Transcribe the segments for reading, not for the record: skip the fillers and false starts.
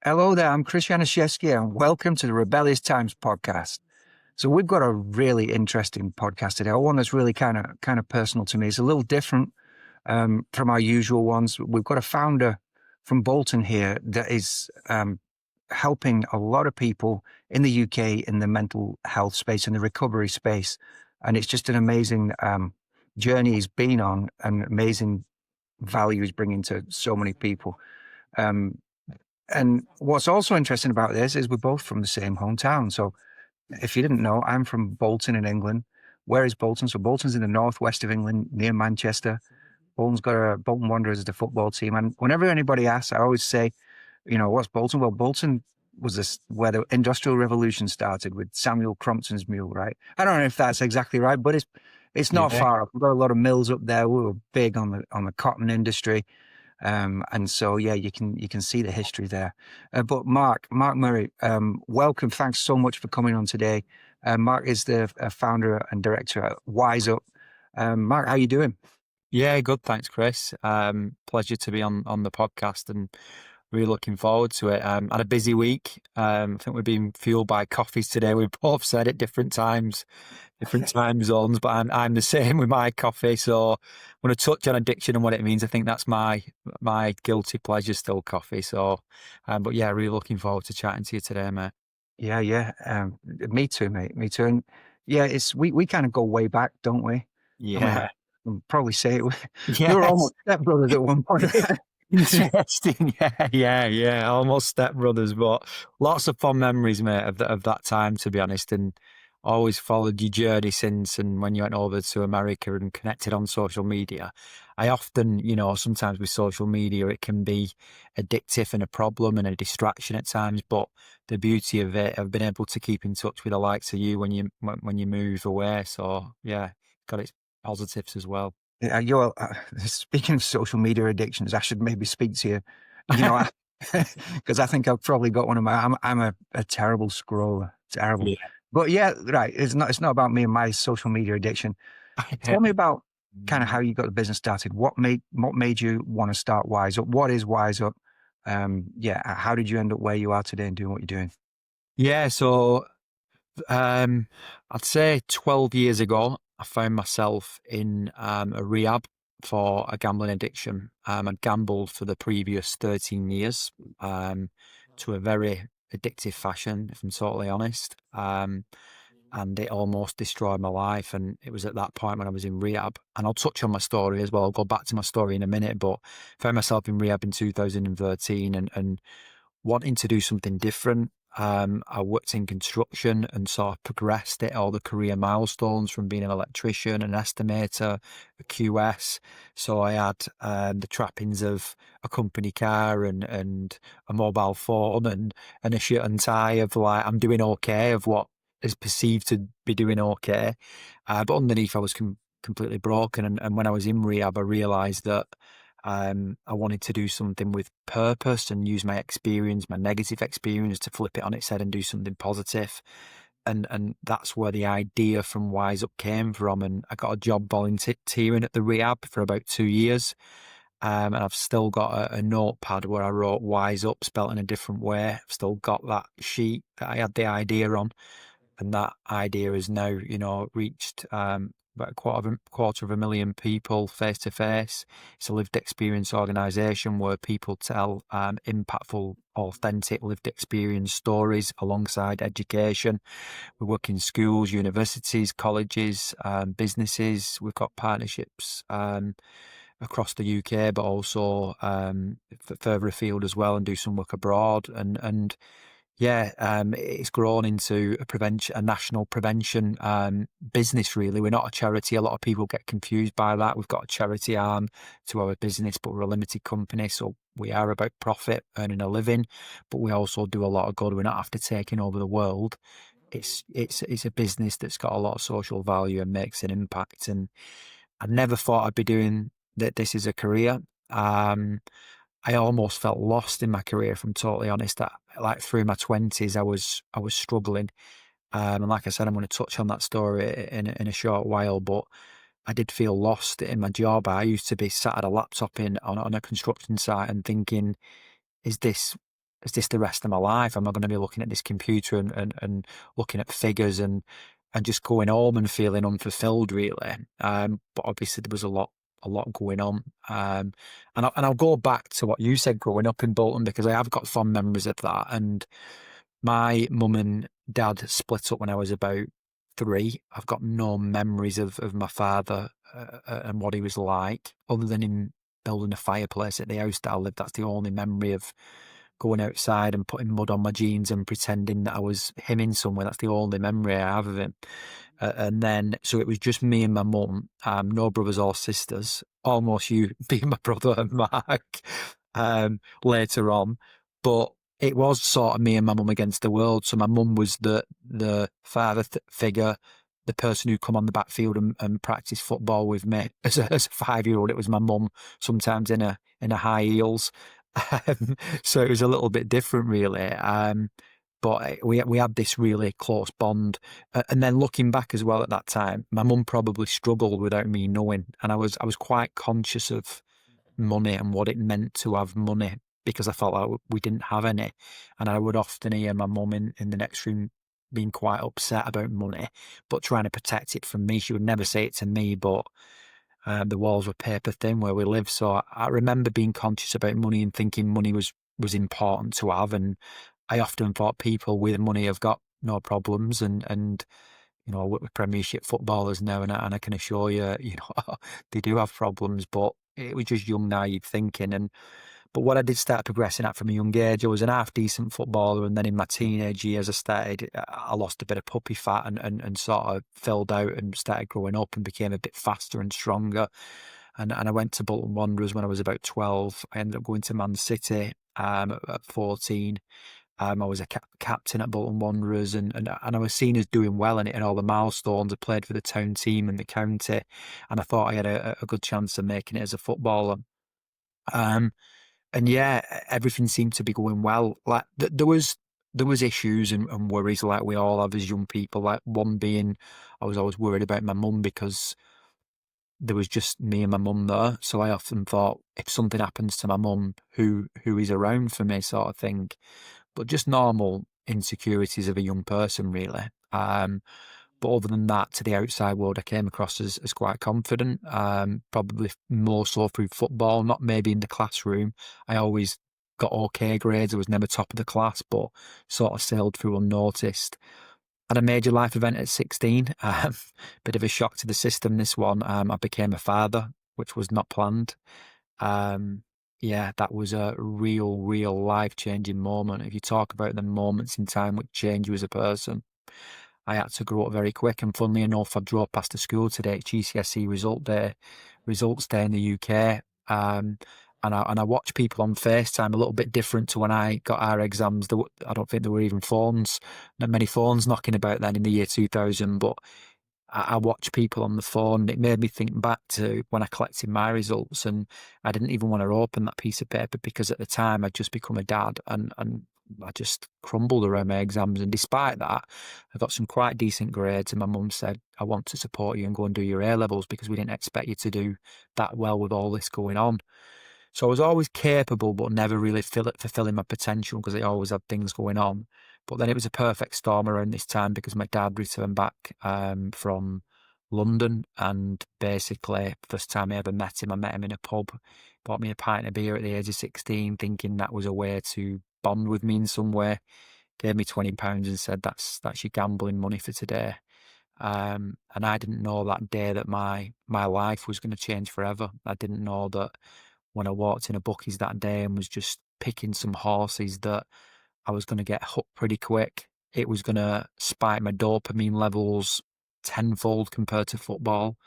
Hello there, I'm Chris Janaszewski and welcome to the Rebellious Times podcast. So we've got a really interesting podcast today, one that's really kind of personal to me. It's a little different from our usual ones. We've got a founder from Bolton here that is helping a lot of people in the UK in the mental health space and the recovery space. And it's just an amazing journey he's been on and amazing value he's bringing to so many people. And what's also interesting about this is we're both from the same hometown. So if you didn't know, I'm from Bolton in England. Where is Bolton? So Bolton's in the northwest of England, near Manchester. Bolton Wanderers is the football team. And whenever anybody asks, I always say, what's Bolton? Well, Bolton was where the Industrial Revolution started with Samuel Crompton's mule, right? I don't know if that's exactly right, but it's not Yeah. far off. We've got a lot of mills up there. We were big on the cotton industry. And so, yeah, you can see the history there. But Mark Murray, welcome. Thanks so much for coming on today. Mark is the founder and director at Wise Up. Mark, how you doing? Yeah, good. Thanks, Chris. Pleasure to be on the podcast and really looking forward to it. Had a busy week. I think we've been fueled by coffees today. We've both said at different times, different time zones, but I'm the same with my coffee. So I'm going to touch on addiction and what it means. I think that's my guilty pleasure, still coffee. So, but yeah, really looking forward to chatting to you today, mate. Yeah. Me too, mate. Me too. And yeah, we kind of go way back, don't we? I mean, Yeah. I'll probably say it. We were Yes. almost stepbrothers at one point. Interesting. Yeah. Almost stepbrothers, but lots of fond memories, mate, of that time, to be honest, and always followed your journey since. And when you went over to America and connected on social media, I often, sometimes with social media, it can be addictive and a problem and a distraction at times. But the beauty of it, I've been able to keep in touch with the likes of you when you move away. So yeah, got its positives as well. Yeah, speaking of social media addictions, I should maybe speak to you, because I think I've probably got one of my. I'm a terrible scroller, terrible. Yeah. But yeah, right. It's not about me and my social media addiction. Tell me about kind of how you got the business started. What made you want to start Wise Up? What is Wise Up? Yeah, how did you end up where you are today and doing what you're doing? Yeah, so I'd say 12 years ago, I found myself in a rehab for a gambling addiction. I'd gambled for the previous 13 years to a very addictive fashion, if I'm totally honest. And it almost destroyed my life. And it was at that point when I was in rehab. And I'll touch on my story as well. I'll go back to my story in a minute, but found myself in rehab in 2013 and wanting to do something different. I worked in construction and sort of progressed at all the career milestones from being an electrician, an estimator, a QS. So I had the trappings of a company car and a mobile phone and a shirt and tie of like, I'm doing okay, of what is perceived to be doing okay. But underneath I was completely broken. And when I was in rehab, I realized that I wanted to do something with purpose and use my experience, my negative experience, to flip it on its head and do something positive. And that's where the idea from Wise Up came from. And I got a job volunteering at the rehab for about 2 years. And I've still got a notepad where I wrote Wise Up, spelt in a different way. I've still got that sheet that I had the idea on. And that idea has now, reached about a quarter of a million people face to face. It's a lived experience organisation where people tell impactful, authentic lived experience stories alongside education. We work in schools, universities, colleges, businesses. We've got partnerships across the UK, but also further afield as well, and do some work abroad. And yeah, it's grown into a national prevention business, really. We're not a charity. A lot of people get confused by that. We've got a charity arm to our business, but we're a limited company. So we are about profit, earning a living, but we also do a lot of good. We're not after taking over the world. It's a business that's got a lot of social value and makes an impact. And I never thought I'd be doing this as a career. I almost felt lost in my career, if I'm totally honest. Like through my 20s, I was struggling. And like I said, I'm going to touch on that story in a short while, but I did feel lost in my job. I used to be sat at a laptop on a construction site and thinking, is this is this the rest of my life? Am I going to be looking at this computer and looking at figures and just going home and feeling unfulfilled, really? But obviously there was a lot going on. And I'll go back to what you said growing up in Bolton, because I have got fond memories of that. And my mum and dad split up when I was about 3. I've got no memories of my father and what he was like, other than him building a fireplace at the house that I lived. That's the only memory of going outside and putting mud on my jeans and pretending that I was him in somewhere. That's the only memory I have of him. And then, so it was just me and my mum, no brothers or sisters, almost you being my brother and Mark later on. But it was sort of me and my mum against the world. So my mum was the father figure, the person who come on the backfield and practice football with me. As a 5-year-old, it was my mum, sometimes in a high heels. So it was a little bit different, really. But we had this really close bond. And then looking back as well at that time, my mum probably struggled without me knowing. And I was quite conscious of money and what it meant to have money, because I felt like we didn't have any. And I would often hear my mum in the next room being quite upset about money, but trying to protect it from me. She would never say it to me, but the walls were paper thin where we lived. So I remember being conscious about money and thinking money was important to have. And I often thought people with money have got no problems. And you know, I work with Premiership footballers now, and I can assure you, you know, they do have problems. But it was just young, naive thinking. But what I did start progressing at from a young age, I was an half decent footballer, and then in my teenage years, I lost a bit of puppy fat and sort of filled out and started growing up and became a bit faster and stronger. And I went to Bolton Wanderers when I was about 12. I ended up going to Man City at 14. I was a captain at Bolton Wanderers, and I was seen as doing well in it and all the milestones. I played for the town team and the county, and I thought I had a good chance of making it as a footballer. And yeah, everything seemed to be going well. Like there was issues and worries like we all have as young people. Like one being, I was always worried about my mum, because there was just me and my mum there. So I often thought, if something happens to my mum, who is around for me, sort of thing. But just normal insecurities of a young person, really. But other than that, to the outside world, I came across as quite confident, probably more so through football, not maybe in the classroom. I always got okay grades. I was never top of the class, but sort of sailed through unnoticed. Had a major life event at 16. Bit of a shock to the system, this one. I became a father, which was not planned. Yeah, that was a real life-changing moment. If you talk about the moments in time which change you as a person, I had to grow up very quick. And funnily enough, I drove past the school today, GCSE results day in the UK. And I watch people on FaceTime, a little bit different to when I got our exams. I don't think there were even phones, not many phones knocking about then in the year 2000, but I watch people on the phone, and it made me think back to when I collected my results, and I didn't even want to open that piece of paper, because at the time I'd just become a dad, and I just crumbled around my exams. And despite that, I got some quite decent grades, and my mum said, I want to support you and go and do your A-levels, because we didn't expect you to do that well with all this going on. So I was always capable, but never really fulfilling my potential, because I always had things going on. But then it was a perfect storm around this time, because my dad returned back from London, and basically, first time I ever met him, I met him in a pub, bought me a pint of beer at the age of 16, thinking that was a way to bond with me in some way. Gave me £20 and said, that's your gambling money for today. And I didn't know that day that my life was going to change forever. I didn't know that when I walked in a bookies that day and was just picking some horses, that I was going to get hooked pretty quick. It was going to spike my dopamine levels tenfold compared to football.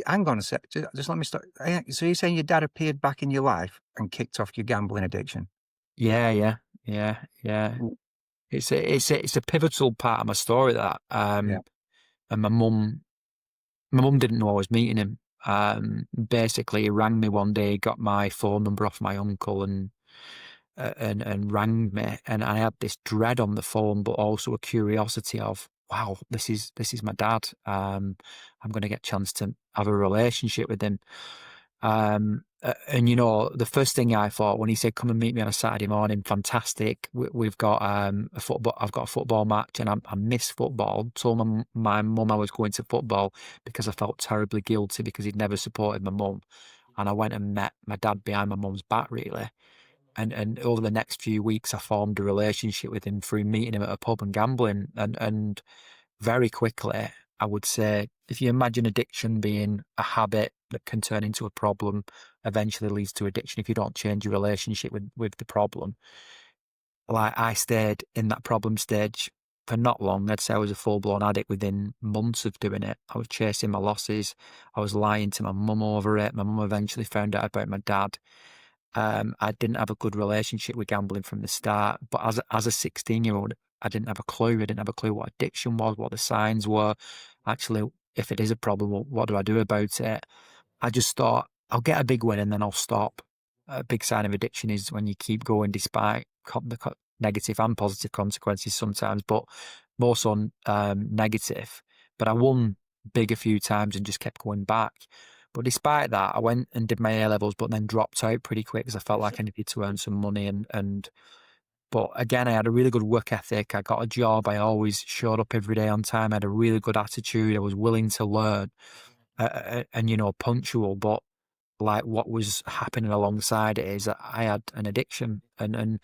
Hang on a sec. Just let me start. So you're saying your dad appeared back in your life and kicked off your gambling addiction? Yeah. It's a pivotal part of my story, that. Yeah. And my mum didn't know I was meeting him. Basically, he rang me one day, got my phone number off my uncle, and rang me, and I had this dread on the phone, but also a curiosity of, wow, this is my dad. I'm going to get a chance to have a relationship with him. And the first thing I thought when he said, "Come and meet me on a Saturday morning," fantastic. We've got a football. I've got a football match, and I miss football. Told my mum I was going to football because I felt terribly guilty because he'd never supported my mum, and I went and met my dad behind my mum's back, really. And over the next few weeks, I formed a relationship with him through meeting him at a pub and gambling, and very quickly, I would say, if you imagine addiction being a habit that can turn into a problem, eventually leads to addiction if you don't change your relationship with the problem. Like I stayed in that problem stage for not long. I'd say I was a full-blown addict within months of doing it. I was chasing my losses. I was lying to my mum over it. My mum eventually found out about my dad. I didn't have a good relationship with gambling from the start, but as a 16-year-old, I didn't have a clue. I didn't have a clue what addiction was, what the signs were. Actually, if it is a problem, what do I do about it? I just thought I'll get a big win and then I'll stop. A big sign of addiction is when you keep going despite the negative and positive consequences sometimes, but more so negative. But I won big a few times and just kept going back. But despite that, I went and did my A levels, but then dropped out pretty quick because I felt like I needed to earn some money. But again, I had a really good work ethic. I got a job. I always showed up every day on time. I had a really good attitude. I was willing to learn, and punctual. But like what was happening alongside it is that I had an addiction, and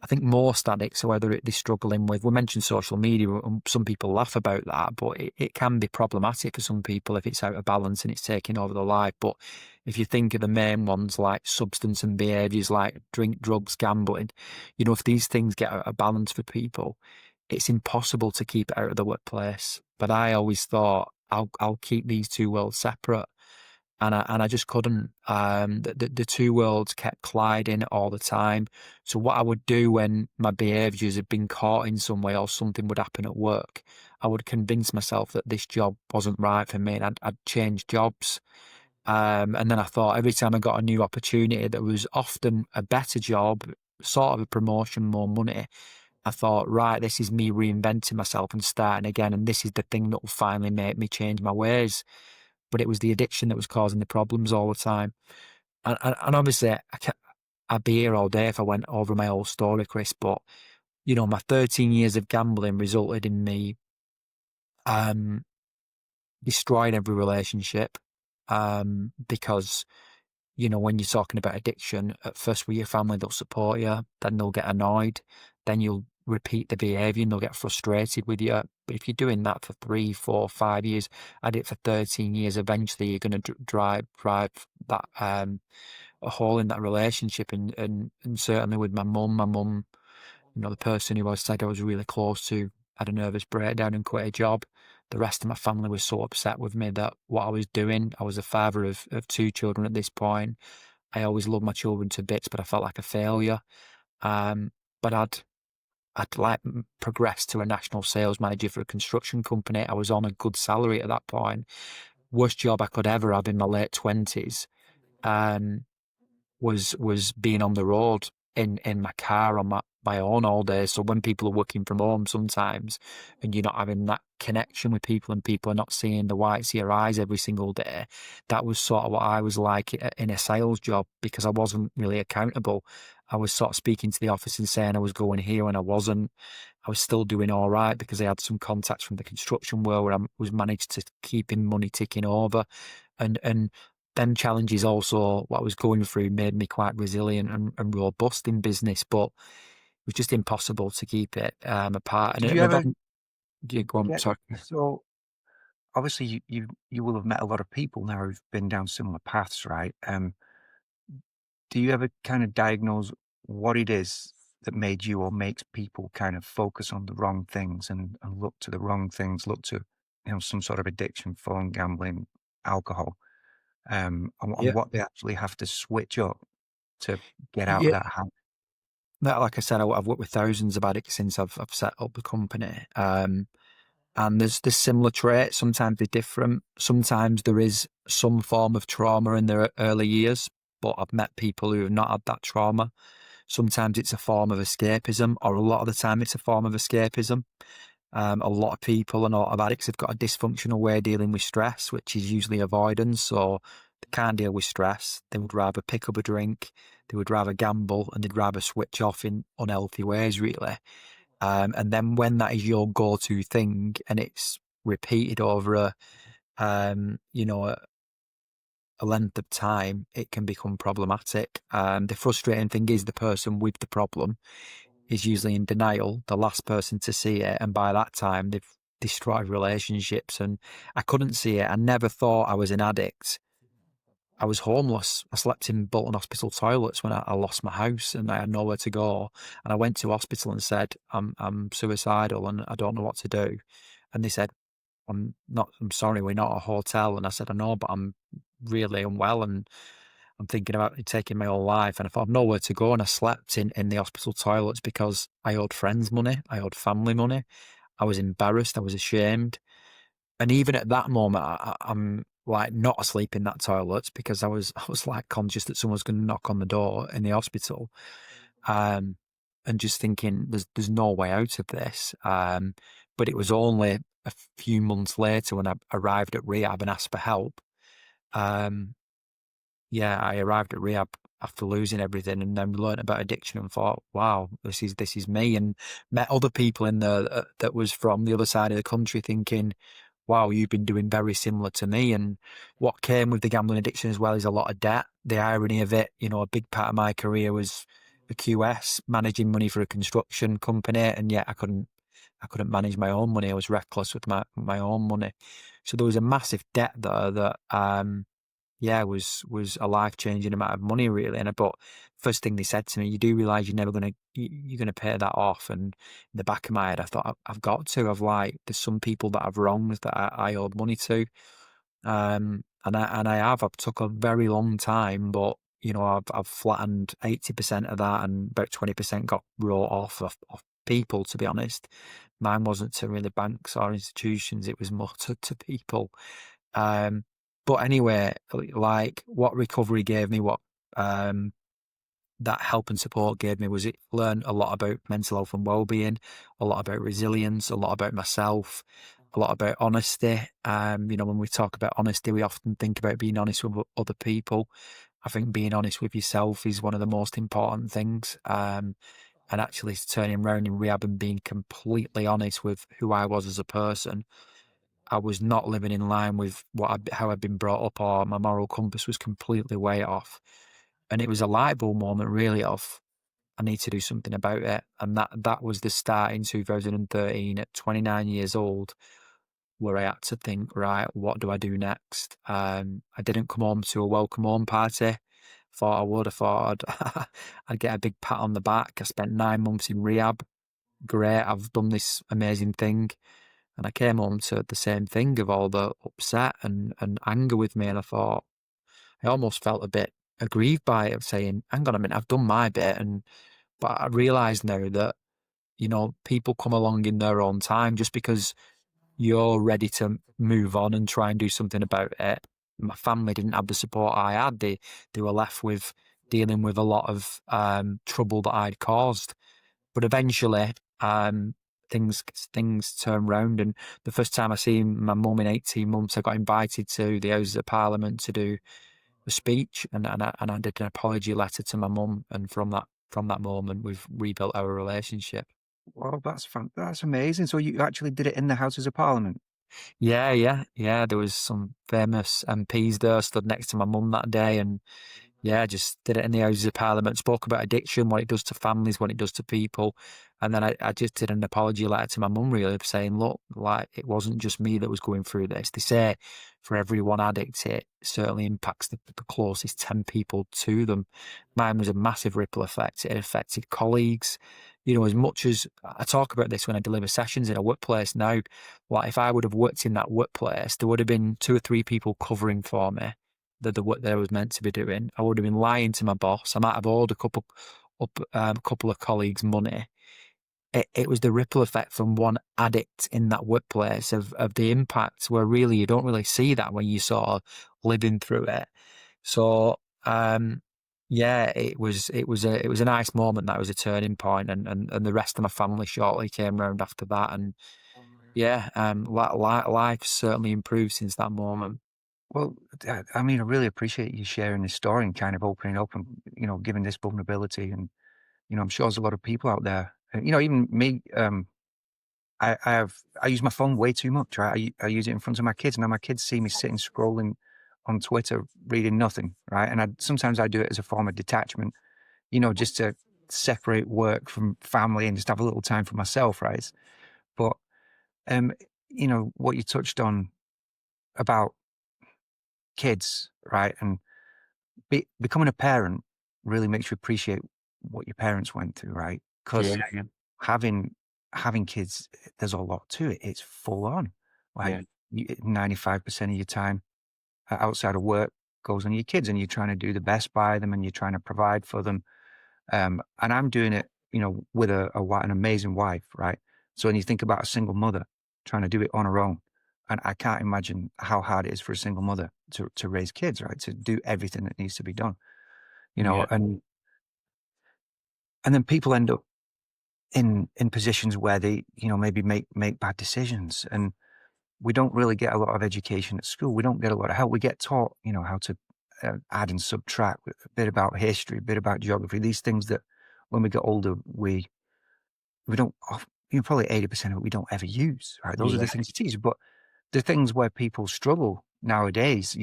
I think most addicts, whether they're struggling with, we mentioned social media, and some people laugh about that, but it can be problematic for some people if it's out of balance and it's taking over their life. But if you think of the main ones like substance and behaviours like drink, drugs, gambling, if these things get out of balance for people, it's impossible to keep it out of the workplace. But I always thought I'll keep these two worlds separate. And I just couldn't. The two worlds kept colliding all the time. So what I would do when my behaviours had been caught in some way or something would happen at work, I would convince myself that this job wasn't right for me, and I'd change jobs. And then I thought every time I got a new opportunity that was often a better job, sort of a promotion, more money, I thought, right, this is me reinventing myself and starting again, and this is the thing that will finally make me change my ways. But it was the addiction that was causing the problems all the time. And obviously, I'd be here all day if I went over my whole story, Chris. But my 13 years of gambling resulted in me destroying every relationship, because when you're talking about addiction, at first with your family, they'll support you, then they'll get annoyed, then you'll repeat the behaviour and they'll get frustrated with you. But if you're doing that for 3, 4, 5 years, I did it for 13 years, eventually you're going to drive that a hole in that relationship. And certainly with my mum, the person who I said I was really close to had a nervous breakdown and quit a job. The rest of my family was so upset with me that what I was doing, I was a father of 2 children at this point. I always loved my children to bits, but I felt like a failure. But I'd like progressed to a national sales manager for a construction company. I was on a good salary at that point. Worst job I could ever have in my late 20s. Was being on the road in my car on my own all day. So when people are working from home sometimes and you're not having that connection with people and people are not seeing the whites of your eyes every single day, that was sort of what I was like in a sales job, because I wasn't really accountable. I was sort of speaking to the office and saying I was going here and I wasn't. I was still doing all right because I had some contacts from the construction world where I was managed to keeping money ticking over. And them challenges also, what I was going through, made me quite resilient and robust in business, but it was just impossible to keep it apart. Did you ever Yeah, go on, get sorry. so? Obviously, you will have met a lot of people now who've been down similar paths, right? Do you ever kind of diagnose what it is that made you or makes people kind of focus on the wrong things and look to the wrong things, look to some sort of addiction, phone gambling, alcohol, and Yeah, what they actually have to switch up to get out of yeah. that habit? Like I said, I've worked with thousands of addicts since I've set up the company. And there's similar traits. Sometimes they're different. Sometimes there is some form of trauma in their early years, but I've met people who have not had that trauma. Sometimes it's a form of escapism, or a lot of the time it's a form of escapism. A lot of people and a lot of addicts have got a dysfunctional way of dealing with stress, which is usually avoidance. So They can't deal with stress. They would rather pick up a drink. They would rather gamble, and they'd rather switch off in unhealthy ways, really. And then when that is your go-to thing and it's repeated over you know, a length of time, it can become problematic. The frustrating thing is the person with the problem is usually in denial, the last person to see it. And by that time, they've destroyed relationships. And I couldn't see it. I never thought I was an addict. I was homeless. I slept in Bolton Hospital toilets when I lost my house and I had nowhere to go. And I went to hospital and said, I'm suicidal and I don't know what to do. And they said, I'm sorry, we're not a hotel. And I said, I know, but I'm really unwell and I'm thinking about taking my whole life. And I thought, I've nowhere to go. And I slept in the hospital toilets because I owed friends money. I owed family money. I was embarrassed. I was ashamed. And even at that moment, I'm like not asleep in that toilet because I was like conscious that someone's going to knock on the door in the hospital, and just thinking there's no way out of this. But it was only a few months later when I arrived at rehab and asked for help. Um, yeah, I arrived at rehab after losing everything and then learned about addiction and thought, wow, this is me, and met other people in there that was from the other side of the country thinking, wow, you've been doing very similar to me. And what came with the gambling addiction as well is a lot of debt. The irony of it, a big part of my career was a QS, managing money for a construction company, and yet I couldn't manage my own money. I was reckless with my own money. So there was a massive debt there that was a life-changing amount of money, really. But first thing they said to me, you do realise you're gonna pay that off. And in the back of my head, I thought, I've got to. There's some people that I've wronged that I owed money to, and I have. I've took a very long time, but I've flattened 80% of that, and about 20% got wrote off of people. To be honest, mine wasn't to really banks or institutions; it was more to people. But anyway, like what recovery gave me, what that help and support gave me, was it learned a lot about mental health and well-being, a lot about resilience, a lot about myself, a lot about honesty. When we talk about honesty, we often think about being honest with other people. I think being honest with yourself is one of the most important things. And actually turning around in rehab and being completely honest with who I was as a person. I was not living in line with how I'd been brought up, or my moral compass was completely way off. And it was a light bulb moment, really, of I need to do something about it. And that was the start in 2013 at 29 years old, where I had to think, right, what do I do next? I didn't come home to a welcome home party. Thought I would. I thought I'd get a big pat on the back. I spent 9 months in rehab. Great, I've done this amazing thing. And I came home to the same thing of all the upset and anger with me. And I thought, I almost felt a bit aggrieved by it, of saying, hang on a minute, I've done my bit. But I realise now that, people come along in their own time. Just because you're ready to move on and try and do something about it, my family didn't have the support I had. They were left with dealing with a lot of trouble that I'd caused. But eventually, things turned round, and the first time I seen my mum in 18 months, I got invited to the Houses of Parliament to do a speech, and I did an apology letter to my mum, and from that moment, we've rebuilt our relationship. Well, that's fun. That's amazing. So you actually did it in the Houses of Parliament? Yeah. There was some famous MPs there stood next to my mum that day, and yeah, just did it in the Houses of Parliament, spoke about addiction, what it does to families, what it does to people. And then I just did an apology letter to my mum, really, of saying, look, like, it wasn't just me that was going through this. They say for every one addict, it certainly impacts the closest 10 people to them. Mine was a massive ripple effect. It affected colleagues. As much as I talk about this when I deliver sessions in a workplace now, like, if I would have worked in that workplace, there would have been 2 or 3 people covering for me the work that I was meant to be doing. I would have been lying to my boss. I might have owed a couple of colleagues money. It was the ripple effect from one addict in that workplace of the impact, where really you don't really see that when you sort of living through it. So yeah, it was a nice moment. That was a turning point, and the rest of my family shortly came round after that. And yeah, life certainly improved since that moment. Well, I mean, I really appreciate you sharing this story and kind of opening up and, giving this vulnerability. And, I'm sure there's a lot of people out there, even me, I use my phone way too much, right? I use it in front of my kids. Now my kids see me sitting scrolling on Twitter, reading nothing, right? And sometimes I do it as a form of detachment, just to separate work from family and just have a little time for myself, right? But, um, what you touched on about kids, right? And becoming a parent really makes you appreciate what your parents went through, right? Yeah, Because yeah, having having kids, there's a lot to it. It's full on. Like yeah, 95% of your time outside of work goes on your kids, and you're trying to do the best by them, and you're trying to provide for them. And I'm doing it, with an amazing wife, right? So when you think about a single mother trying to do it on her own, and I can't imagine how hard it is for a single mother to raise kids, right? To do everything that needs to be done, yeah, and then people end up in positions where they, maybe make bad decisions. And we don't really get a lot of education at school. We don't get a lot of help. We get taught, how to add and subtract, a bit about history, a bit about geography, these things that when we get older, we don't, probably 80% of it we don't ever use, right? Those are yeah, the things you teach. But the things where people struggle nowadays,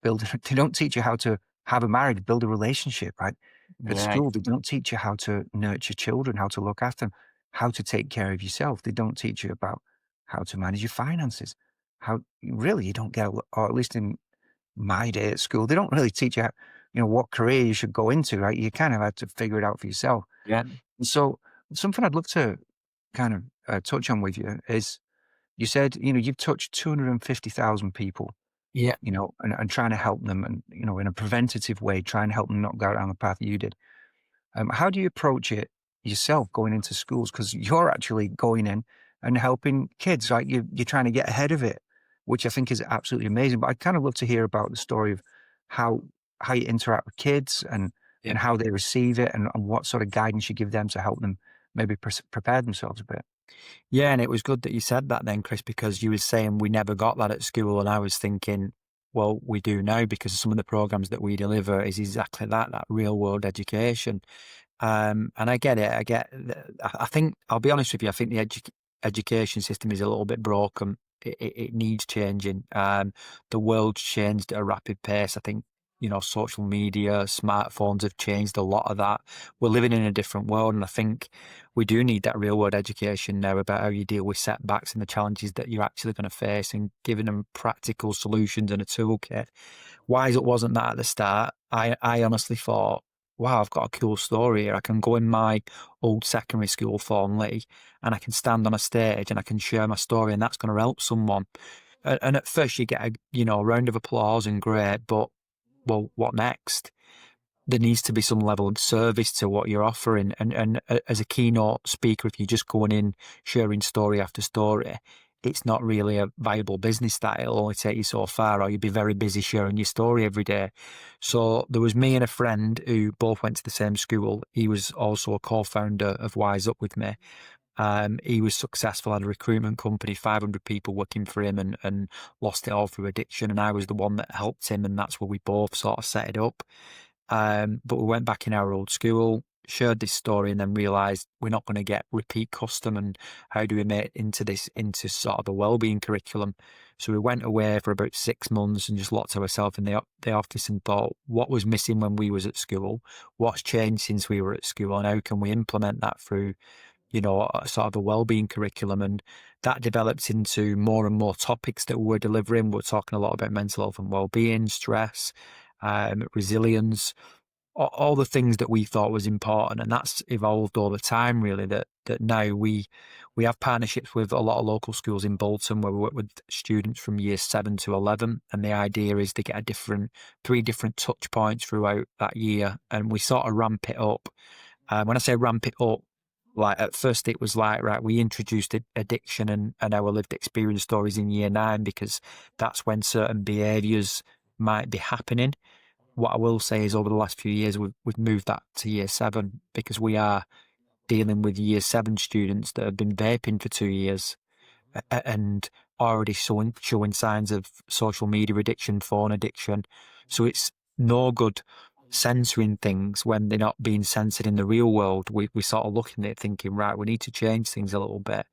build, they don't teach you how to have a marriage, build a relationship, right? At yeah, school, they don't teach you how to nurture children, how to look after them, how to take care of yourself. They don't teach you about how to manage your finances. How really you don't get, or at least in my day at school, they don't really teach you, what career you should go into, right? You kind of had to figure it out for yourself. yeah, And so, something I'd love to kind of touch on with you is you said, you've touched 250,000 people, yeah. and trying to help them and, in a preventative way, try and help them not go down the path you did. How do you approach it yourself going into schools? Because you're actually going in and helping kids, right? You're trying to get ahead of it, which I think is absolutely amazing. But I'd kind of love to hear about the story of how how you interact with kids Yeah. and how they receive it and what sort of guidance you give them to help them maybe prepare themselves a bit. Yeah, and it was good that you said that then, Chris, because you were saying we never got that at school, and I was thinking, well, we do now because some of the programs that we deliver is exactly that real world education. And I get it. I think I'll be honest with you. I think the education system is a little bit broken. It needs changing. The world's changed at a rapid pace. I think social media, smartphones have changed a lot of that. We're living in a different world, and I think we do need that real world education now about how you deal with setbacks and the challenges that you're actually going to face, and giving them practical solutions and a toolkit. Wise it wasn't that at the start. I honestly thought, wow, I've got a cool story here. I can go in my old secondary school, Thornley, and I can stand on a stage and I can share my story, and that's going to help someone. And at first you get a round of applause and great, but well, what next? There needs to be some level of service to what you're offering. And as a keynote speaker, if you're just going in sharing story after story, it's not really a viable business style. It'll only take you so far, or you'd be very busy sharing your story every day. So there was me and a friend who both went to the same school. He was also a co-founder of Wise Up with me. He was successful, had a recruitment company, 500 people working for him, and lost it all through addiction. And I was the one that helped him, and that's where we both sort of set it up. But we went back in our old school, shared this story, and then realised we're not going to get repeat custom. And how do we make into sort of a wellbeing curriculum? So we went away for about 6 months and just locked ourselves in the office and thought, what was missing when we was at school? What's changed since we were at school? And how can we implement that through, a sort of a wellbeing curriculum? And that developed into more and more topics that we're delivering. We're talking a lot about mental health and wellbeing, stress, resilience, all the things that we thought was important, and that's evolved all the time. Really, that now we have partnerships with a lot of local schools in Bolton where we work with students from year 7 to 11, and the idea is to get three different touch points throughout that year, and we sort of ramp it up. When I say ramp it up, like at first it was like, right, we introduced addiction and our lived experience stories in year 9 because that's when certain behaviours might be happening. What I will say is over the last few years, we've moved that to year 7 because we are dealing with year 7 students that have been vaping for 2 years. And already showing signs of social media addiction, phone addiction. So it's no good censoring things when they're not being censored in the real world. We sort of looking at it thinking, right, we need to change things a little bit.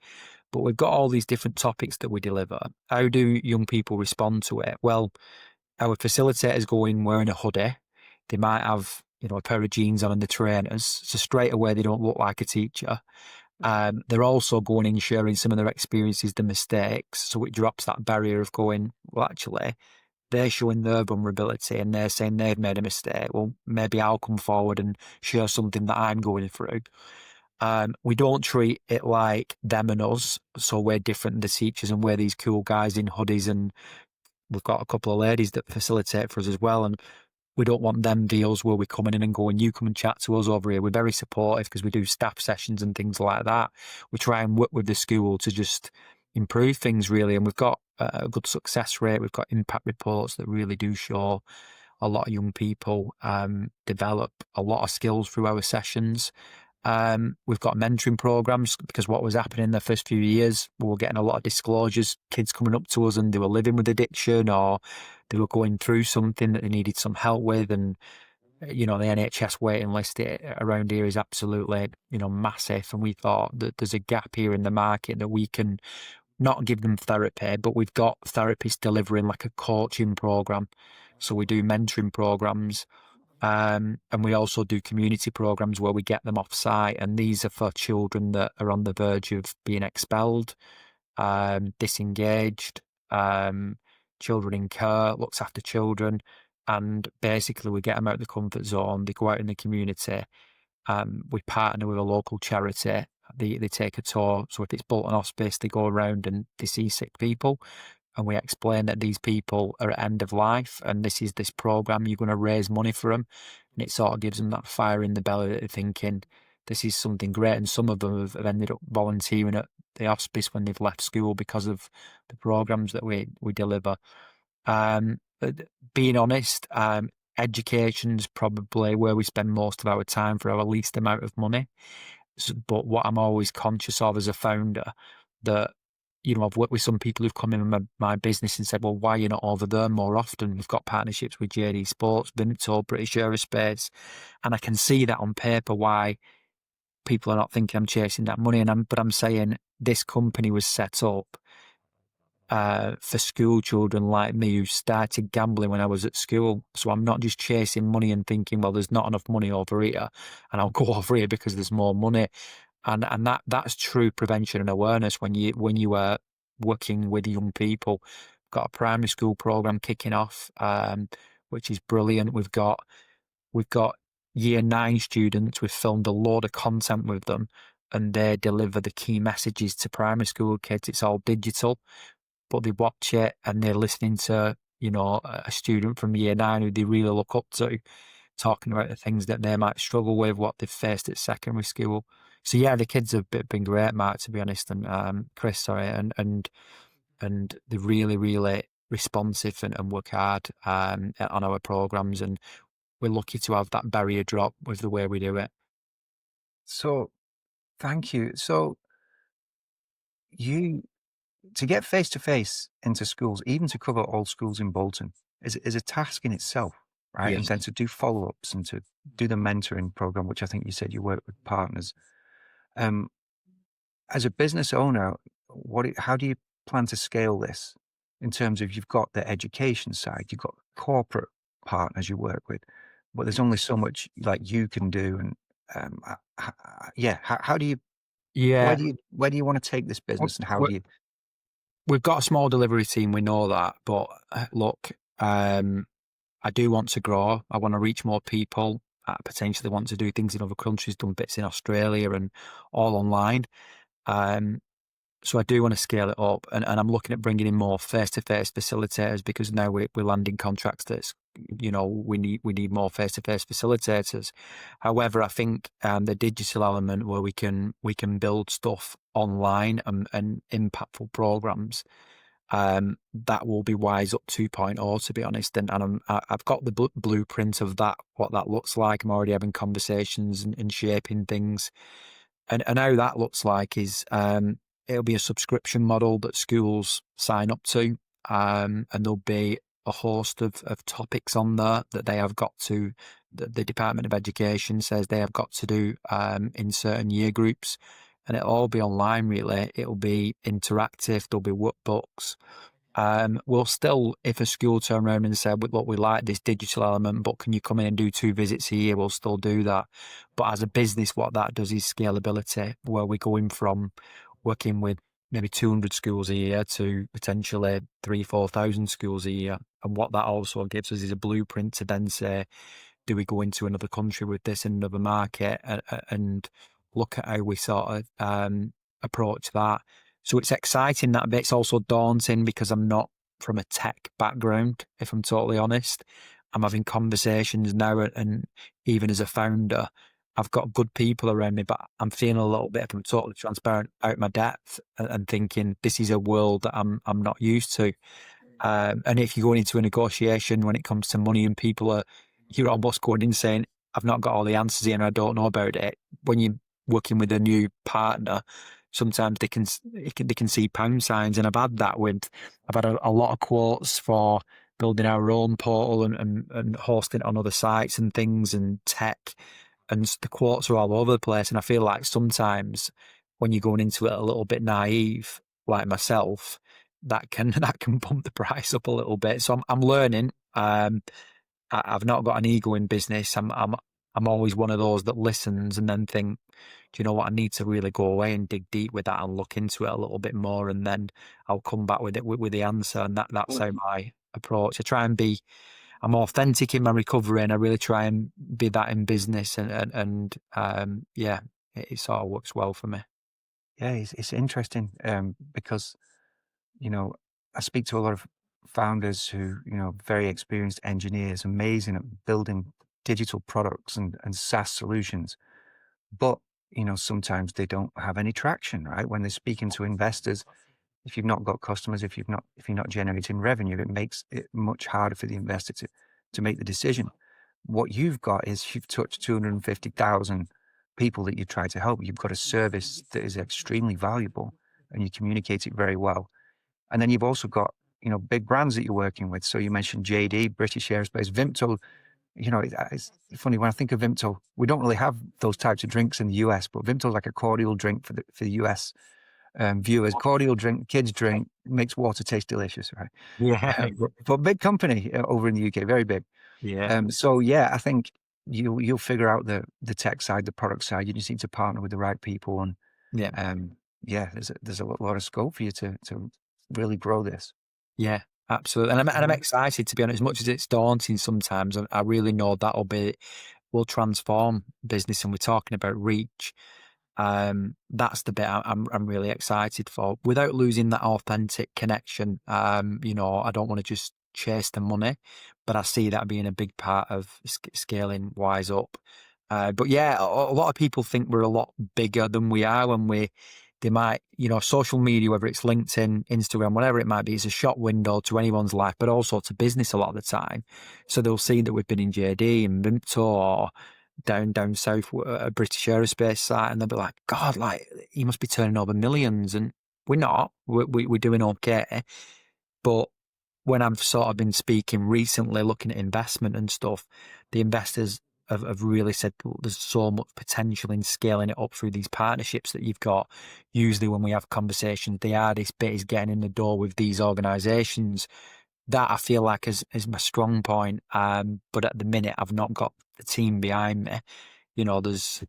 But we've got all these different topics that we deliver. How do young people respond to it? Well, our facilitators go in wearing a hoodie. They might have, a pair of jeans on and the trainers. So straight away, they don't look like a teacher. They're also going in sharing some of their experiences, the mistakes. So it drops that barrier of going, well, actually, they're showing their vulnerability and they're saying they've made a mistake. Well, maybe I'll come forward and share something that I'm going through. We don't treat it like them and us. So we're different than the teachers and we're these cool guys in hoodies, and we've got a couple of ladies that facilitate for us as well. And we don't want them deals where we're coming in and going, you come and chat to us over here. We're very supportive because we do staff sessions and things like that. We try and work with the school to just improve things really. And we've got a good success rate. We've got impact reports that really do show a lot of young people develop a lot of skills through our sessions. We've got mentoring programs because what was happening in the first few years, we were getting a lot of disclosures, kids coming up to us and they were living with addiction or they were going through something that they needed some help with. And, the NHS waiting list around here is absolutely, massive. And we thought that there's a gap here in the market that we can not give them therapy, but we've got therapists delivering like a coaching program. So we do mentoring programs. And we also do community programs where we get them off site, and these are for children that are on the verge of being expelled, disengaged, children in care, looks after children, and basically we get them out of the comfort zone. They go out in the community. We partner with a local charity. They take a tour. So if it's Bolton Hospice, they go around and they see sick people. And we explain that these people are at end of life and this is this program, you're going to raise money for them. And it sort of gives them that fire in the belly that they're thinking, this is something great. And some of them have ended up volunteering at the hospice when they've left school because of the programs that we deliver. Being honest, education's probably where we spend most of our time for our least amount of money. But what I'm always conscious of as a founder, that I've worked with some people who've come in my business and said, well, why are you not over there more often? We've got partnerships with JD Sports, Vimto, British Aerospace. And I can see that on paper why people are not thinking I'm chasing that money. But I'm saying this company was set up for school children like me who started gambling when I was at school. So I'm not just chasing money and thinking, well, there's not got money over here and I'll go over here because there's more money. And that's true prevention and awareness when you are working with young people. We've got a primary school program kicking off, which is brilliant. We've got year 9 students. We've filmed a load of content with them, and they deliver the key messages to primary school kids. It's all digital, but they watch it and they're listening to a student from year 9 who they really look up to, talking about the things that they might struggle with, what they've faced at secondary school. So yeah, the kids have been great, Mark, to be honest, and Chris, sorry, and they're really, really responsive and work hard on our programs, and we're lucky to have that barrier drop with the way we do it. So, thank you. So, to get face to face into schools, even to cover all schools in Bolton, is a task in itself, right? Yes. And then to do follow ups and to do the mentoring program, which I think you said you work with partners. As a business owner, how do you plan to scale this in terms of you've got the education side, you've got corporate partners you work with, but there's only so much like you can do. And how do you, Yeah. where do you want to take this business and how do you? We've got a small delivery team, we know that, but look, I do want to grow. I want to reach more people. I potentially want to do things in other countries, done bits in Australia and all online. So I do want to scale it up, and I'm looking at bringing in more face-to-face facilitators because now we're landing contracts that's, we need more face-to-face facilitators. However, I think the digital element where we can build stuff online and impactful programs, that will be Wise Up 2.0, to be honest. And I've got the blueprint of that, what that looks like. I'm already having conversations and shaping things. And how that looks like is it'll be a subscription model that schools sign up to, and there'll be a host of topics on there that they have got to, the Department of Education says they have got to do in certain year groups, and it'll all be online really. It'll be interactive, there'll be workbooks. We'll still, if a school turn around and say, look, we like this digital element, but can you come in and do 2 visits a year? We'll still do that. But as a business, what that does is scalability, where we're going from working with maybe 200 schools a year to potentially 3,000-4,000 schools a year. And what that also gives us is a blueprint to then say, do we go into another country with this in another market, and look at how we sort of approach that. So it's exciting that bit. It's also daunting because I'm not from a tech background, if I'm totally honest. I'm having conversations now, and even as a founder, I've got good people around me, but I'm feeling a little bit, if I'm totally transparent, out my depth, and thinking this is a world that I'm not used to. And if you're going into a negotiation when it comes to money and you're almost going in saying, I've not got all the answers here and I don't know about it. When you're working with a new partner, sometimes they can see pound signs, and I've had a lot of quotes for building our own portal and hosting it on other sites and things and tech, and the quotes are all over the place. And I feel like sometimes when you're going into it a little bit naive, like myself, that can bump the price up a little bit. So I'm learning. I've not got an ego in business. I'm always one of those that listens and then think, do you know what? I need to really go away and dig deep with that and look into it a little bit more, and then I'll come back with it with the answer. And that's how my approach. I'm authentic in my recovery, and I really try and be that in business. And yeah, it sort of works well for me. Yeah, it's interesting because, I speak to a lot of founders who, very experienced engineers, amazing at building digital products and SaaS solutions. But, sometimes they don't have any traction, right? When they're speaking to investors, if you've not got customers, if you're not generating revenue, it makes it much harder for the investor to make the decision. What you've got is you've touched 250,000 people that you try to help. You've got a service that is extremely valuable, and you communicate it very well. And then you've also got, big brands that you're working with. So you mentioned JD, British Aerospace, Vimto. It's funny when I think of Vimto, we don't really have those types of drinks in the US, but Vimto's like a cordial drink for the US viewers. Cordial drink, kids drink, makes water taste delicious, right? Yeah. But big company over in the UK, very big. Yeah. So yeah, I think you'll figure out the tech side, the product side. You just need to partner with the right people, and yeah, there's a lot of scope for you to really grow this. Yeah, absolutely. And I'm excited, to be honest. As much as it's daunting sometimes, I really know will transform business. And we're talking about reach. That's the bit I'm really excited for, without losing that authentic connection. I don't want to just chase the money, but I see that being a big part of scaling Wise Up. But yeah, a lot of people think we're a lot bigger than we are when they might, social media, whether it's LinkedIn, Instagram, whatever it might be, is a shop window to anyone's life, but also to business a lot of the time. So they'll see that we've been in JD and Vimto or down south, a British Aerospace site, and they'll be like, God, like, you must be turning over millions. And we're not. We're doing okay. But when I've sort of been speaking recently, looking at investment and stuff, the investors have really said, well, there's so much potential in scaling it up through these partnerships that you've got. Usually when we have conversations, the hardest bit is getting in the door with these organisations. That I feel like is my strong point. But at the minute, I've not got the team behind me. There's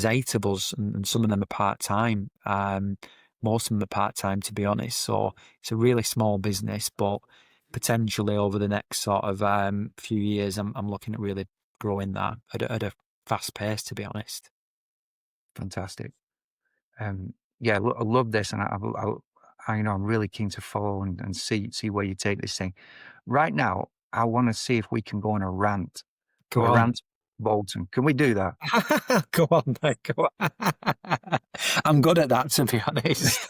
8 of us, and some of them are part-time. Most of them are part-time, to be honest. So it's a really small business, but potentially over the next sort of few years, I'm looking at really growing that at a fast pace, to be honest. Fantastic. Yeah, I love this, and I'm really keen to follow and see where you take this thing. Right now, I want to see if we can go on a rant. Go on. Rant, Bolton. Can we do that? Go on, mate. Go on. I'm good at that, to be honest.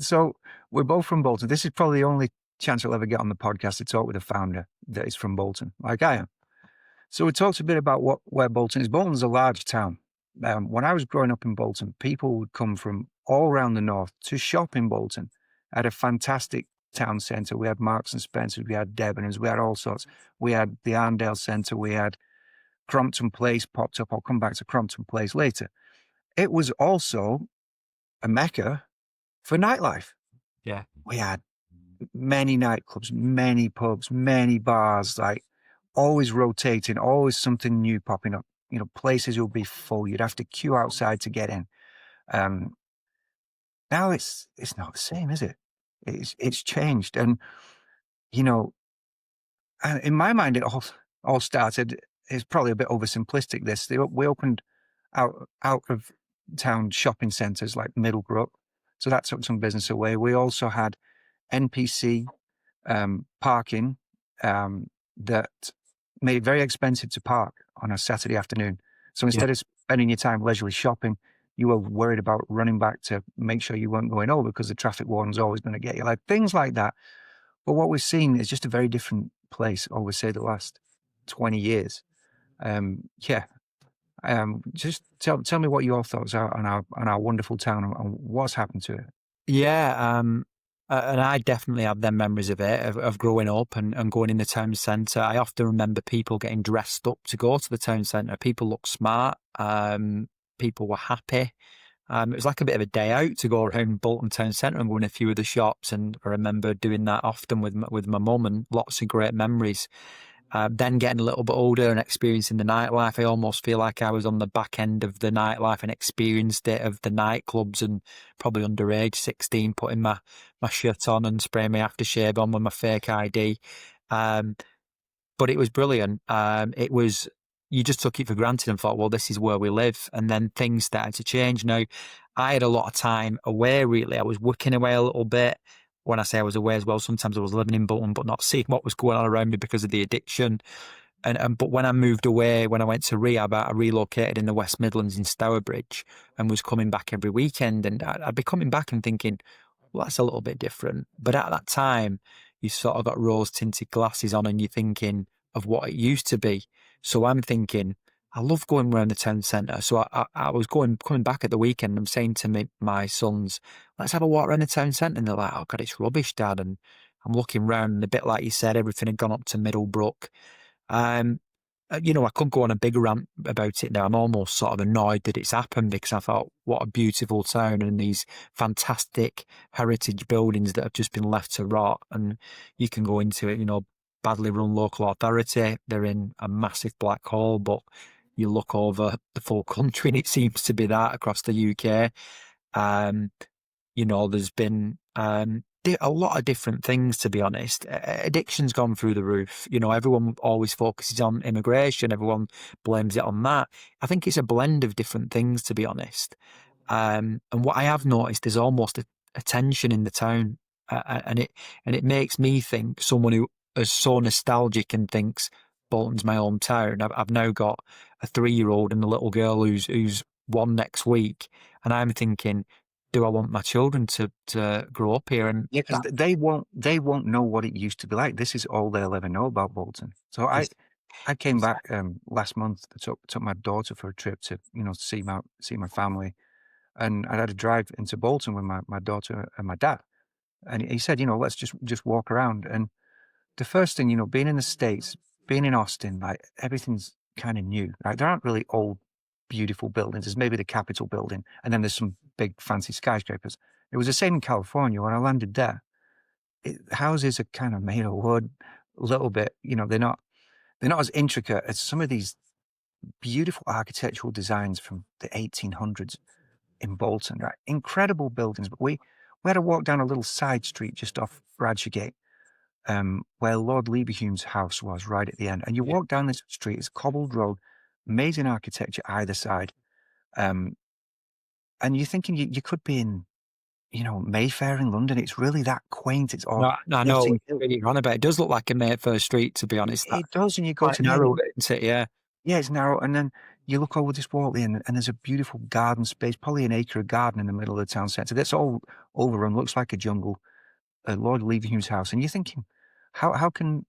So we're both from Bolton. This is probably the only chance we'll ever get on the podcast to talk with a founder that is from Bolton, like I am. So we talked a bit about where Bolton is. Bolton's a large town. When I was growing up in Bolton, people would come from all around the north to shop in Bolton. Had a fantastic town centre. We had Marks and Spencer's, we had Debenhams, we had all sorts. We had the Arndale Centre, we had Crompton Place popped up. I'll come back to Crompton Place later. It was also a mecca for nightlife. Yeah. We had many nightclubs, many pubs, many bars, like always rotating, always something new popping up. You know, places will be full. You'd have to queue outside to get in. Now it's not the same, is it? It's changed, and you know, in my mind, it all started. It's probably a bit oversimplistic. We opened out of town shopping centres like Middlebrook, so that took some business away. We also had NPC parking that made it very expensive to park on a Saturday afternoon. So instead of spending your time leisurely shopping, you were worried about running back to make sure you weren't going over because the traffic warden's always going to get you, like things like that. But what we've seen is just a very different place over, say, the last 20 years. Just tell me what your thoughts are on our wonderful town and what's happened to it. Yeah, and I definitely have them memories of it, of growing up and going in the town centre. I often remember people getting dressed up to go to the town centre. People looked smart. People were happy. It was like a bit of a day out to go around Bolton town centre and go in a few of the shops. And I remember doing that often with my mum, and lots of great memories. Then getting a little bit older and experiencing the nightlife, I almost feel like I was on the back end of the nightlife and experienced it, of the nightclubs, and probably underage, 16, putting my shirt on and spraying my aftershave on with my fake ID. But it was brilliant. You just took it for granted and thought, well, this is where we live. And then things started to change. Now, I had a lot of time away, really. I was working away a little bit. When I say I was away as well, sometimes I was living in Bolton, but not seeing what was going on around me because of the addiction. But when I moved away, when I went to rehab, I relocated in the West Midlands in Stourbridge and was coming back every weekend. And I'd be coming back and thinking, well, that's a little bit different. But at that time, you sort of got rose-tinted glasses on and you're thinking of what it used to be. So I'm thinking, I love going around the town centre. So I was coming back at the weekend. I'm saying to my sons, let's have a walk around the town centre. And they're like, oh God, it's rubbish, Dad. And I'm looking round, and a bit like you said, everything had gone up to Middlebrook. I could go on a big rant about it now. I'm almost sort of annoyed that it's happened, because I thought, what a beautiful town, and these fantastic heritage buildings that have just been left to rot. And you can go into it, badly run local authority. They're in a massive black hole, but you look over the full country and it seems to be that across the UK. There's been a lot of different things, to be honest. Addiction's gone through the roof. Everyone always focuses on immigration. Everyone blames it on that. I think it's a blend of different things, to be honest. And what I have noticed is almost a tension in the town, and it makes me think, someone who is so nostalgic and thinks Bolton's my hometown. I've now got a 3-year-old and a little girl who's 1 next week, and I'm thinking, do I want my children to grow up here? And yeah, because they won't know what it used to be like. This is all they'll ever know about Bolton. So I came back last month. I took my daughter for a trip to see my family, and I had to drive into Bolton with my daughter and my dad. And he said, let's just walk around. And the first thing, being in the States, being in Austin, like everything's kind of new. Right? There aren't really old, beautiful buildings. There's maybe the Capitol building, and then there's some big fancy skyscrapers. It was the same in California when I landed there. Houses are kind of made of wood, a little bit. They're not as intricate as some of these beautiful architectural designs from the 1800s in Bolton. Right? Incredible buildings, but we had to walk down a little side street just off Bradshire where Lord Leverhume's house was, right at the end. And you walk down this street, it's cobbled road, amazing architecture either side. And you're thinking you could be in, Mayfair in London. It's really that quaint. It's all. No, I know what you're on about. It does look like a Mayfair street, to be honest. It does, and you go to narrow, isn't it? Yeah. Yeah, it's narrow, and then you look over this wall and there's a beautiful garden space, probably an acre of garden in the middle of the town centre. That's all overrun, looks like a jungle. Lord Leverhume's house, and you're thinking, how can,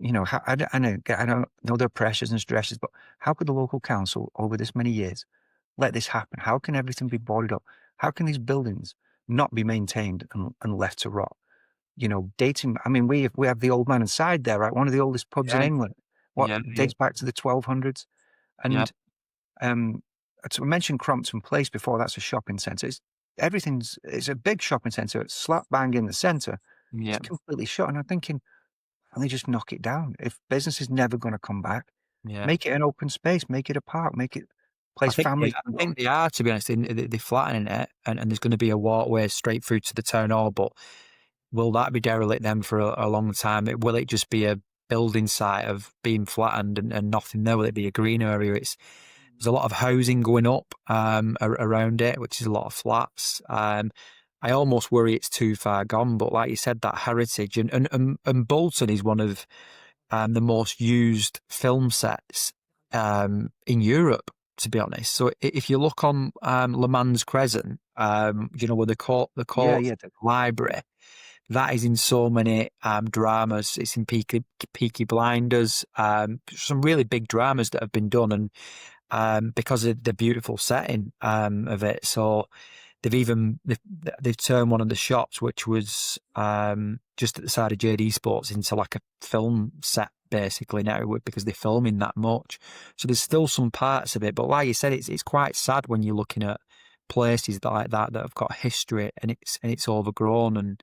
I don't know there are pressures and stresses, but how could the local council over this many years let this happen? How can everything be boarded up? how can these buildings not be maintained and left to rot? You know, dating. I mean, we have the Old Man Inside there, right? One of the oldest pubs in Yeah, England. What yeah, yeah, dates back to the 1200s. yeah, And I mentioned Crompton Place before. That's a shopping centre. It's a big shopping centre. It's slap bang in the centre. It's yeah, completely shut. And I'm thinking, and they just knock it down. If business is never going to come back, yeah. make it an open space, make it a park, make it a I place think they, families I can go. think they are, to be honest. They're flattening it, and there's going to be a walkway straight through to the town hall. But will that be derelict then for a long time? Will it just be a building site of being flattened and nothing there? Will it be a green area? There's a lot of housing going up around it, which is a lot of flats. I almost worry it's too far gone, but like you said, that heritage and Bolton is one of the most used film sets in Europe, to be honest. So if you look on Le Mans Crescent, where the Yeah, court yeah, library, that is in so many dramas. It's in Peaky Blinders, some really big dramas that have been done, and because of the beautiful setting of it. So they've turned one of the shops, which was just at the side of JD Sports, into like a film set basically now, because they're filming that much. So there's still some parts of it, but like you said, it's quite sad when you're looking at places like that have got history and it's overgrown. And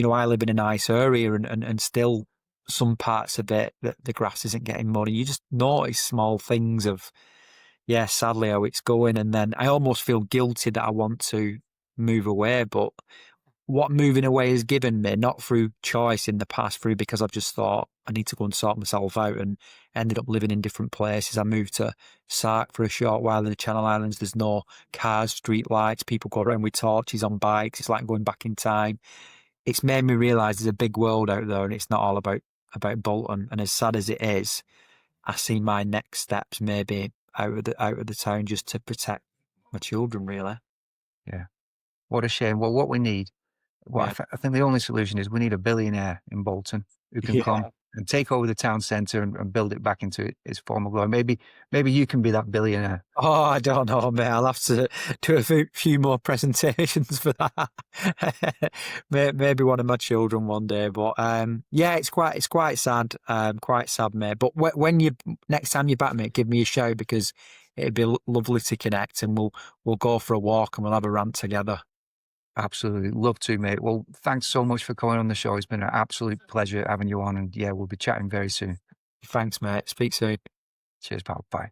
I live in a nice area, and still some parts of it that the grass isn't getting mowed. You just notice small things of, yeah, sadly how it's going. And then I almost feel guilty that I want to move away, but what moving away has given me, not through choice in the past, through because I've just thought I need to go and sort myself out, and ended up living in different places. I moved to Sark for a short while in the Channel Islands. There's no cars, street lights, people go around with torches on bikes. It's like going back in time. It's made me realise there's a big world out there, and it's not all about Bolton. And as sad as it is, I see my next steps maybe out of the town, just to protect my children, really. yeah. What a shame. Well, what we need, Yeah. I think the only solution is we need a billionaire in Bolton who can come Yeah. and take over the town centre and build it back into its former glory. Maybe you can be that billionaire. Oh, I don't know, mate. I'll have to do a few more presentations for that. Maybe one of my children one day. But yeah, it's quite sad. Quite sad, mate. But when next time you're back, mate, give me a shout, because it'd be lovely to connect, and we'll go for a walk and we'll have a rant together. Absolutely. Love to, mate. Well, thanks so much for coming on the show. It's been an absolute pleasure having you on. And yeah, we'll be chatting very soon. Thanks, mate. Speak soon. Cheers, pal. Bye.